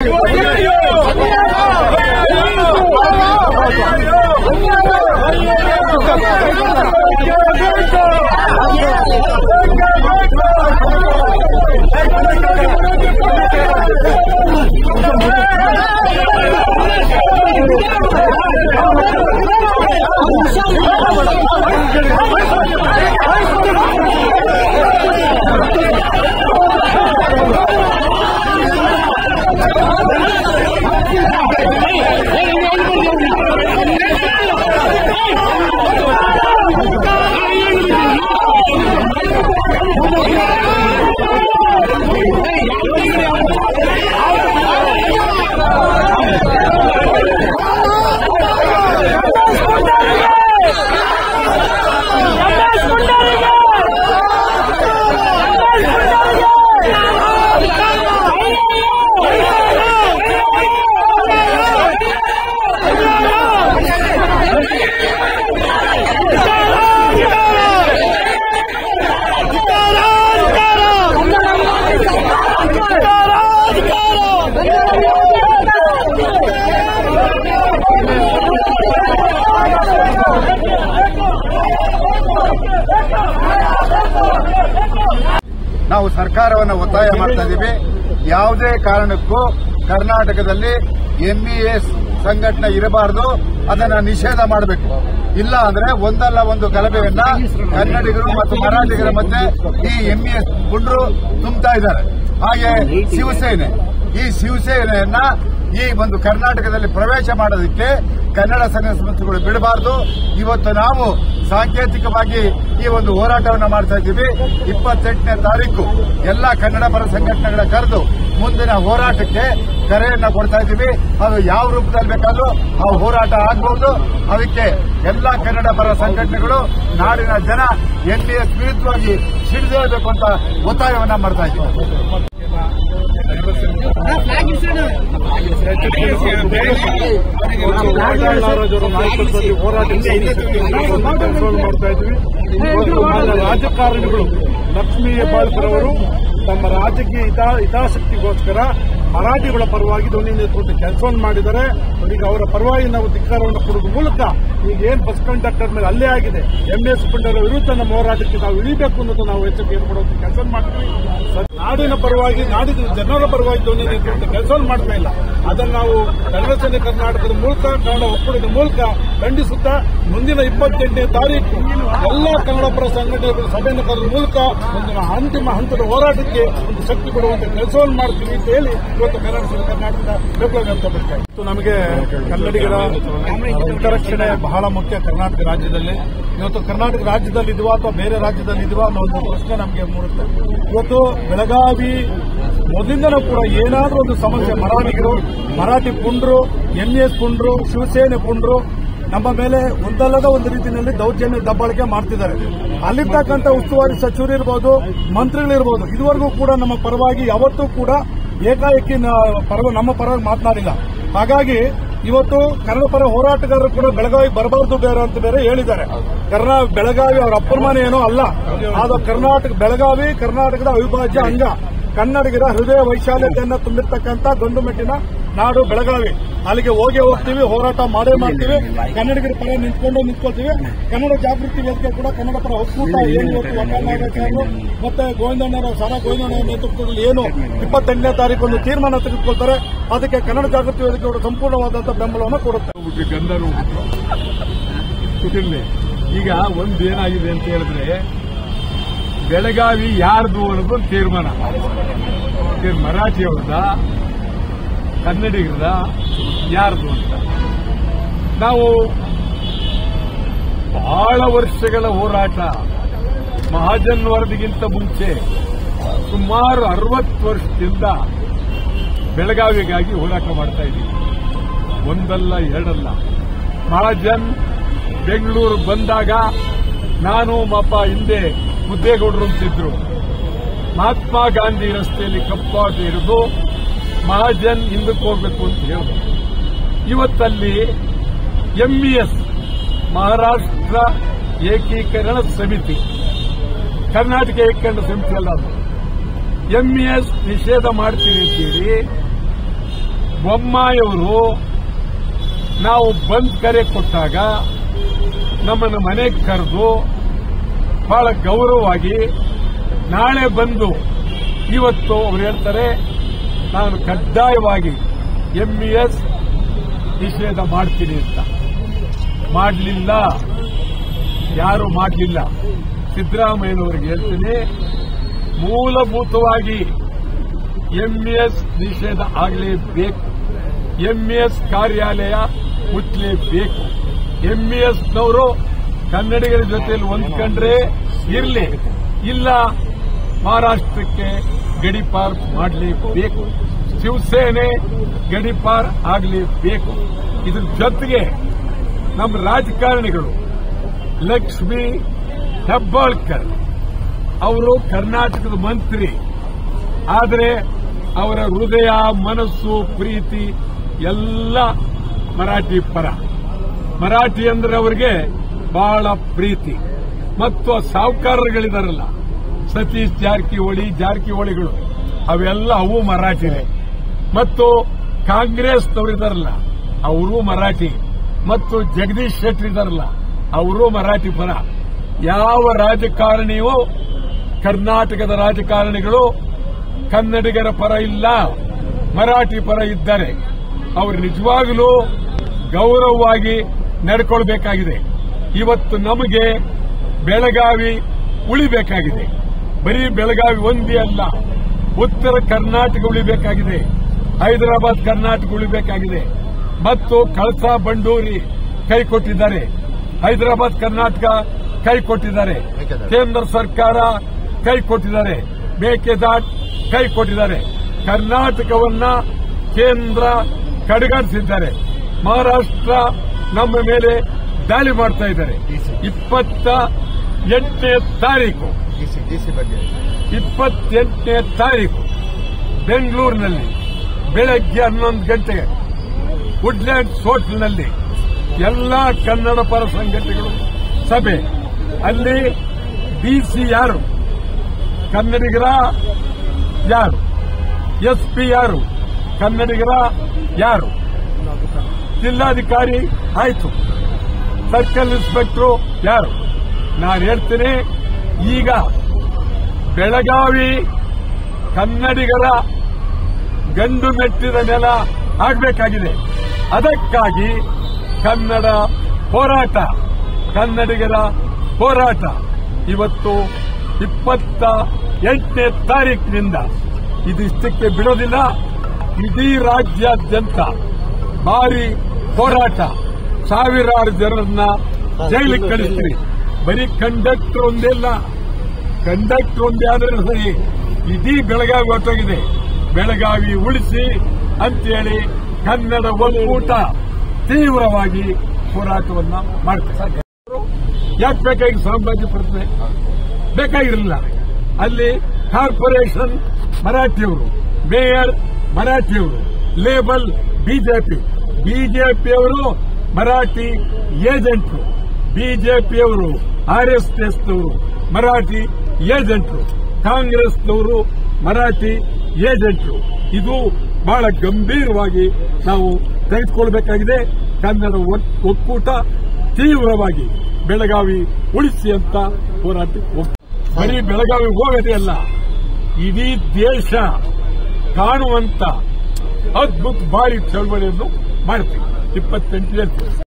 ನಾವು ಸರ್ಕಾರವನ್ನು ಒತ್ತಾಯ ಮಾಡ್ತಾ ಇದ್ದೀವಿ. ಯಾವುದೇ ಕಾರಣಕ್ಕೂ ಕರ್ನಾಟಕದಲ್ಲಿ ಎಂಇಎಸ್ ಸಂಘಟನೆ ಇರಬಾರದು, ಅದನ್ನ ನಿಷೇಧ ಮಾಡಬೇಕು. ಇಲ್ಲ ಅಂದ್ರೆ ಒಂದಲ್ಲ ಒಂದು ಗಲಭೆಯನ್ನ ಕನ್ನಡಿಗರು ಮತ್ತು ಮರಾಠಿಗರ ಮಧ್ಯೆ ಈ ಎಂಇಎಸ್ ಪುಂಡ್ರು ತುಂಬುತ್ತಾ ಇದ್ದಾರೆ. ಹಾಗೆ ಈ ಶಿವಸೇನೆಯನ್ನ ಈ ಒಂದು ಕರ್ನಾಟಕದಲ್ಲಿ ಪ್ರವೇಶ ಮಾಡೋದಕ್ಕೆ ಕನ್ನಡ ಸಂಘ ಸಂಸ್ಥೆಗಳು ಬಿಡಬಾರದು. ಇವತ್ತು ನಾವು ಸಾಂಕೇತಿಕವಾಗಿ ಈ ಒಂದು ಹೋರಾಟವನ್ನು ಮಾಡ್ತಾ ಇದ್ದೀವಿ. 28ನೇ ತಾರೀಕು ಎಲ್ಲ ಕನ್ನಡ ಪರ ಸಂಘಟನೆಗಳ ಕರೆದು ಮುಂದಿನ ಹೋರಾಟಕ್ಕೆ ಕರೆಯನ್ನ ಕೊಡ್ತಾ ಇದ್ದೀವಿ. ಅದು ಯಾವ ರೂಪದಲ್ಲಿ ಬೇಕಾದ್ರೂ ಆ ಹೋರಾಟ ಆಗಬಹುದು. ಅದಕ್ಕೆ ಎಲ್ಲ ಕನ್ನಡ ಪರ ಸಂಘಟನೆಗಳು ನಾಡಿನ ಜನ ಎಂಇಎಸ್ ವಿರುದ್ಧವಾಗಿ ಸಿಡಿದೇಳಬೇಕು ಅಂತ ಒತ್ತಾಯವನ್ನ ಮಾಡ್ತಾ ಇದ್ದೀವಿ. ಮಾಡ್ತಾ ಇದ್ವಿ. ರಾಜಕಾರಣಿಗಳು ಲಕ್ಷ್ಮೀ ಹೆಬ್ಬಾಳ್ಕರ್ ಅವರು ತಮ್ಮ ರಾಜಕೀಯ ಹಿತಾಸಕ್ತಿಗೋಸ್ಕರ ಮರಾಠಿಗಳ ಪರವಾಗಿ ಧ್ವನಿ ನೇತೃತ್ವದ ಕೆಲಸವನ್ನು ಮಾಡಿದ್ದಾರೆ. ಈಗ ಅವರ ಪರವಾಗಿ ನಾವು ಧಿಕ್ಕಾರವನ್ನು ಕೊಡುವ ಮೂಲಕ ಈಗ ಏನ್ ಬಸ್ ಕಂಡಕ್ಟರ್ ಮೇಲೆ ಹಲ್ಲೆ ಆಗಿದೆ, ಎಂಎಸ್ ಪುಂಡರ ವಿರುದ್ಧ ನಮ್ಮ ಹೋರಾಟಕ್ಕೆ ನಾವು ಇಳಿಬೇಕು ಅನ್ನೋದು ನಾವು ಎಚ್ಚರಿಕೆ ಕೊಡುವಂತ ಕೆಲಸ ಮಾಡ್ತೀವಿ. ನಾಡಿನ ಪರವಾಗಿ ನಾಡಿನ ಜನರ ಪರವಾಗಿ ಧ್ವನಿ ನೇತೃತ್ವದ ಕೆಲಸವನ್ನು ಮಾಡ್ತಾ ಇಲ್ಲ. ಅದನ್ನು ನಾವು ಕನ್ನಡ ಸೇನೆ ಕರ್ನಾಟಕದ ಮೂಲಕ ಕನ್ನಡ ಒಕ್ಕೂಟದ ಮೂಲಕ ಖಂಡಿಸುತ್ತಾ ಮುಂದಿನ 28ನೇ ತಾರೀಕು ಎಲ್ಲಾ ಕನ್ನಡ ಪರ ಸಂಘಟನೆಗಳ ಸಭೆಯನ್ನು ಕರೆದ ಮೂಲಕ ಒಂದು ಅಂತಿಮ ಹಂತದ ಹೋರಾಟಕ್ಕೆ ಒಂದು ಶಕ್ತಿ ಕೊಡುವಂತ ಕೆಲಸವನ್ನು ಮಾಡ್ತೀವಿ ಅಂತ ಹೇಳಿ ಇವತ್ತು ಕನ್ನಡ ಸೇನೆ ಕರ್ನಾಟಕದ ಬೆಂಬಲ ವ್ಯಕ್ತಪಡಿಸ್ತಾರೆ. ನಮಗೆ ಕನ್ನಡಿಗರ ಹಿತರಕ್ಷಣೆ ಬಹಳ ಮುಖ್ಯ. ಕರ್ನಾಟಕ ರಾಜ್ಯದಲ್ಲಿ ಇವತ್ತು ಕರ್ನಾಟಕ ರಾಜ್ಯದಲ್ಲಿದ್ವಾ ಅಥವಾ ಬೇರೆ ರಾಜ್ಯದಲ್ಲಿದ್ವಾ ಅನ್ನೋ ಒಂದು ಪ್ರಶ್ನೆ ನಮಗೆ ಮೂಡುತ್ತೆ. ಇವತ್ತು ಬೆಳಗಾವಿ ಮೊದಲಿಂದಲೂ ಕೂಡ ಏನಾದರೂ ಒಂದು ಸಮಸ್ಯೆ, ಮರಾಠಿ ಪುಂಡ್ರು, ಎಂಇಎಸ್ ಪುಂಡ್ರು, ಶಿವಸೇನೆ ಪುಂಡ್ರು ನಮ್ಮ ಮೇಲೆ ಒಂದಲ್ಲದ ಒಂದು ರೀತಿಯಲ್ಲಿ ದೌರ್ಜನ್ಯ ದಬ್ಬಾಳಿಕೆ ಮಾಡ್ತಿದ್ದಾರೆ. ಅಲ್ಲಿರ್ತಕ್ಕಂಥ ಉಸ್ತುವಾರಿ ಸಚಿವರು ಇರಬಹುದು, ಮಂತ್ರಿಗಳಿರ್ಬೋದು, ಇದುವರೆಗೂ ಕೂಡ ನಮ್ಮ ಪರವಾಗಿ ಯಾವತ್ತೂ ಕೂಡ ಏಕಾಏಕಿ ನಮ್ಮ ಪರವಾಗಿ ಮಾತನಾಡಿಲ್ಲ. ಹಾಗಾಗಿ ಇವತ್ತು ಕನ್ನಡ ಪರ ಹೋರಾಟಗಾರರು ಕೂಡ ಬೆಳಗಾವಿ ಬರಬಾರದು ಬೇರೆ ಅಂತ ಬೇರೆ ಹೇಳಿದ್ದಾರೆ. ಬೆಳಗಾವಿ ಅವರ ಅಪ್ಪರ್ಮಾನ ಏನೋ ಅಲ್ಲ, ಆದ ಬೆಳಗಾವಿ ಕರ್ನಾಟಕದ ಅವಿಭಾಜ್ಯ ಅಂಗ. ಕನ್ನಡಿಗರ ಹೃದಯ ವೈಶಾಲ್ಯತೆಯನ್ನು ತುಂಬಿರ್ತಕ್ಕಂಥ ಗಂಡುಮೆಟ್ಟಿನ ನಾಡು ಬೆಳಗಾವಿ. ಅಲ್ಲಿಗೆ ಹೋಗ್ತೀವಿ, ಹೋರಾಟ ಮಾಡೇ ಮಾಡ್ತೀವಿ. ಕನ್ನಡಿಗರ ಪರ ನಿಂತ್ಕೊಳ್ತೀವಿ. ಕನ್ನಡ ಜಾಗೃತಿ ವೇದಿಕೆ ಕೂಡ ಕನ್ನಡ ಪರ ಒಕ್ಕೂಟ ಏನು ಇವತ್ತು ವಂಗಾಚಾರ್ಯರು ಮತ್ತೆ ಸಾರಾ ಗೋವಿಂದಣ್ಣವರ ನೇತೃತ್ವದಲ್ಲಿ ಏನು 28ನೇ ತಾರೀಕು ಒಂದು ತೀರ್ಮಾನ ತೆಗೆದುಕೊಳ್ತಾರೆ, ಅದಕ್ಕೆ ಕನ್ನಡ ಜಾಗೃತಿ ವೇದಿಕೆ ಕೂಡ ಸಂಪೂರ್ಣವಾದಂತಹ ಬೆಂಬಲವನ್ನು ಕೊಡುತ್ತೆ. ಗಂಧರು ಈಗ ಒಂದೇನಾಗಿದೆ ಅಂತ ಹೇಳಿದ್ರೆ, ಬೆಳಗಾವಿ ಯಾರ್ದು ಅನ್ನೋದು ತೀರ್ಮಾನ. ಮರಾಠಿಯವ್ರದ, ಕನ್ನಡಿಗರದ, ಯಾರ್ದು ಅಂತ ನಾವು ಬಹಳ ವರ್ಷಗಳ ಹೋರಾಟ. ಮಹಾಜನ್ ವರದಿಗಿಂತ ಮುಂಚೆ ಸುಮಾರು 60 ವರ್ಷದಿಂದ ಬೆಳಗಾವಿಗಾಗಿ ಹೋರಾಟ ಮಾಡ್ತಾ ಇದ್ದೀವಿ. ಒಂದಲ್ಲ ಎರಡಲ್ಲ. ಮಹಾಜನ್ ಬೆಂಗಳೂರು ಬಂದಾಗ ನಾನು ಹಿಂದೆ ಮುದ್ದೇಗೌಡರು ಅಂತಿದ್ರು. ಮಹಾತ್ಮ ಗಾಂಧಿ ರಸ್ತೆಯಲ್ಲಿ ಕಪ್ಪಾಟ ಇರೋದು ಮಹಾಜನ್ ಹಿಂದಕ್ಕೆ ಹೋಗಬೇಕು ಅಂತ ಹೇಳಿದ್ರು. ಇವತ್ತಲ್ಲಿ ಎಂಇಎಸ್ ಮಹಾರಾಷ್ಟ್ರ ಏಕೀಕರಣ ಸಮಿತಿ, ಕರ್ನಾಟಕ ಏಕೀಕರಣ ಸಮಿತಿ ಅಲ್ಲ, ಅದು ಎಂಇಎಸ್ ನಿಷೇಧ ಮಾಡ್ತೀವಿ ಅಂತೇಳಿ ಬೊಮ್ಮಾಯಿಯವರು ನಾವು ಬಂದ್ ಕರೆ ಕೊಟ್ಟಾಗ ನಮ್ಮನ್ನು ಮನೆಗೆ ಕರೆದು ಬಹಳ ಗೌರವವಾಗಿ ನಾಳೆ ಬಂದು ಇವತ್ತು ಅವರು ಹೇಳ್ತಾರೆ ನಾನು ಕಡ್ಡಾಯವಾಗಿ MES ನಿಷೇಧ ಮಾಡ್ತೀನಿ ಅಂತ. ಮಾಡಲಿಲ್ಲ, ಯಾರು ಮಾಡಲಿಲ್ಲ. ಸಿದ್ದರಾಮಯ್ಯನವರಿಗೆ ಹೇಳ್ತೀನಿ, ಮೂಲಭೂತವಾಗಿ MES ನಿಷೇಧ ಆಗಲೇಬೇಕು. MES ಕಾರ್ಯಾಲಯ ಮುಚ್ಚಲೇಬೇಕು. MESನವರು ಕನ್ನಡಿಗರ ಜೊತೆಯಲ್ಲಿ ಹೊಂದ್ಕೊಂಡ್ರೆ ಇರಲಿ, ಇಲ್ಲ ಮಹಾರಾಷ್ಟ್ರಕ್ಕೆ ಗಡೀಪಾರ್ ಮಾಡಲೇಬೇಕು. ಶಿವಸೇನೆ ಗಡೀಪಾರ್ ಆಗಲೇಬೇಕು. ಇದ್ರ ಜೊತೆಗೆ ನಮ್ಮ ರಾಜಕಾರಣಿಗಳು ಲಕ್ಷ್ಮೀ ಹೆಬ್ಬಾಳ್ಕರ್ ಅವರು ಕರ್ನಾಟಕದ ಮಂತ್ರಿ, ಆದರೆ ಅವರ ಹೃದಯ, ಮನಸ್ಸು, ಪ್ರೀತಿ ಎಲ್ಲ ಮರಾಠಿ ಪರ. ಮರಾಠಿ ಅಂದ್ರೆ ಅವರಿಗೆ ಬಹಳ ಪ್ರೀತಿ. ಮತ್ತು ಸಾಹುಕಾರರುಗಳಿದಾರಲ್ಲ, ಸತೀಶ್ ಜಾರಕಿಹೊಳಿಗಳು ಅವೆಲ್ಲ ಅವು ಮರಾಠಿನೇ. ಮತ್ತು ಕಾಂಗ್ರೆಸ್ನವರಿದಾರಲ್ಲ ಅವರು ಮರಾಠಿ. ಮತ್ತು ಜಗದೀಶ್ ಶೆಟ್ಟರ್ ಇದಾರಲ್ಲ ಅವರು ಮರಾಠಿ ಪರ. ಯಾವ ರಾಜಕಾರಣಿಯೂ ಕರ್ನಾಟಕದ ರಾಜಕಾರಣಿಗಳು ಕನ್ನಡಿಗರ ಪರ ಇಲ್ಲ, ಮರಾಠಿ ಪರ ಇದ್ದಾರೆ. ಅವರು ನಿಜವಾಗಲೂ ಗೌರವವಾಗಿ ನಡ್ಕೊಳ್ಬೇಕಾಗಿದೆ. ಇವತ್ತು ನಮಗೆ ಬೆಳಗಾವಿ ಉಳಿಬೇಕಾಗಿದೆ. ಬರೀ ಬೆಳಗಾವಿ ಒಂದೇ ಅಲ್ಲ, ಉತ್ತರ ಕರ್ನಾಟಕ ಉಳಿಬೇಕಾಗಿದೆ, ಹೈದರಾಬಾದ್ ಕರ್ನಾಟಕ ಉಳಿಬೇಕಾಗಿದೆ. ಮತ್ತು ಕಳಸಾ ಬಂಡೂರಿ ಕೈ ಕೊಟ್ಟಿದ್ದಾರೆ, ಹೈದರಾಬಾದ್ ಕರ್ನಾಟಕ ಕೈ ಕೊಟ್ಟಿದ್ದಾರೆ, ಕೇಂದ್ರ ಸರ್ಕಾರ ಕೈ ಕೊಟ್ಟಿದ್ದಾರೆ, ಮೇಕೆದಾಟು ಕೈ ಕೊಟ್ಟಿದ್ದಾರೆ. ಕರ್ನಾಟಕವನ್ನ ಕೇಂದ್ರ ಕಡೆಗಣಿಸಿದ್ದಾರೆ. ಮಹಾರಾಷ್ಟ್ರ ನಮ್ಮ ಮೇಲೆ ದಾಳಿ ಮಾಡ್ತಾ ಇದ್ದಾರೆ. 28ನೇ ತಾರೀಕು ಬೆಂಗಳೂರಿನಲ್ಲಿ ಬೆಳಗ್ಗೆ 11 ಗಂಟೆಗೆ ವುಡ್ಲ್ಯಾಂಡ್ಸ್ ಹೋಟೆಲ್ನಲ್ಲಿ ಎಲ್ಲಾ ಕನ್ನಡ ಪರ ಸಂಘಟನೆಗಳು ಸಭೆ. ಅಲ್ಲಿ DC ಯಾರು, ಕನ್ನಡಿಗರ ಯಾರು, SP ಯಾರು, ಕನ್ನಡಿಗರ ಯಾರು, ಜಿಲ್ಲಾಧಿಕಾರಿ ಆಯ್ತು, ಸರ್ಕಲ್ ಇನ್ಸ್ಪೆಕ್ಟರ್ ಯಾರು. ನಾನು ಹೇಳ್ತೀನಿ, ಈಗ ಬೆಳಗಾವಿ ಕನ್ನಡಿಗರ ಗಂಡು ಮೆಟ್ಟಿದ ನೆಲ ಆಗಬೇಕಾಗಿದೆ. ಅದಕ್ಕಾಗಿ ಕನ್ನಡ ಹೋರಾಟ, ಕನ್ನಡಿಗರ ಹೋರಾಟ ಇವತ್ತು 28ನೇ ತಾರೀಕಿನಿಂದ ಇದಿಷ್ಟಕ್ಕೆ ಬಿಡೋದಿಲ್ಲ. ಇಡೀ ರಾಜ್ಯಾದ್ಯಂತ ಭಾರಿ ಹೋರಾಟ, ಸಾವಿರಾರು ಜನರನ್ನ ಜೈಲಿಗೆ ಕಳಿಸ್ತೀವಿ. ಬರೀ ಕಂಡಕ್ಟರ್ ಒಂದೇ ಅಲ್ಲ, ಕಂಡಕ್ಟರ್ ಒಂದೇ ಆದ್ರೆ ಸರಿ, ಇಡೀ ಬೆಳಗಾವಿ ಹೊರಟೋಗಿದೆ. ಬೆಳಗಾವಿ ಉಳಿಸಿ ಅಂತೇಳಿ ಕನ್ನಡ ಒಕ್ಕೂಟ ತೀವ್ರವಾಗಿ ಹೋರಾಟವನ್ನ ಮಾಡ್ತಾರೆ. ಯಾಕೆ ಬೇಕಾಗಿ ಸಾಮ್ರಾಜ್ಯ ಪ್ರಶ್ನೆ ಬೇಕಾಗಿರಲಿಲ್ಲ. ಅಲ್ಲಿ ಕಾರ್ಪೊರೇಷನ್ ಮರಾಠಿಯವರು, ಮೇಯರ್ ಮರಾಠಿಯವರು, ಲೇಬಲ್ ಬಿಜೆಪಿಯವರು ಮರಾಠಿ ಏಜೆಂಟ್ರು, ಬಿಜೆಪಿಯವರು RSSನವರು ಮರಾಠಿ ಏಜೆಂಟ್ರು, ಕಾಂಗ್ರೆಸ್ನವರು ಮರಾಠಿ ಏಜೆಂಟ್ರು. ಇದು ಬಹಳ ಗಂಭೀರವಾಗಿ ನಾವು ತೆಗೆದುಕೊಳ್ಬೇಕಾಗಿದೆ. ಕನ್ನಡ ಒಕ್ಕೂಟ ತೀವ್ರವಾಗಿ ಬೆಳಗಾವಿ ಉಳಿಸಿ ಅಂತ ಹೋರಾಟ. ಬರೀ ಬೆಳಗಾವಿ ಹೋಗದೇ ಅಲ್ಲ, ಇಡೀ ದೇಶ ಕಾಣುವಂತ ಅದ್ಭುತ ಭಾರಿ ಚಳವಳಿಯನ್ನು ಮಾಡ್ತೀವಿ 28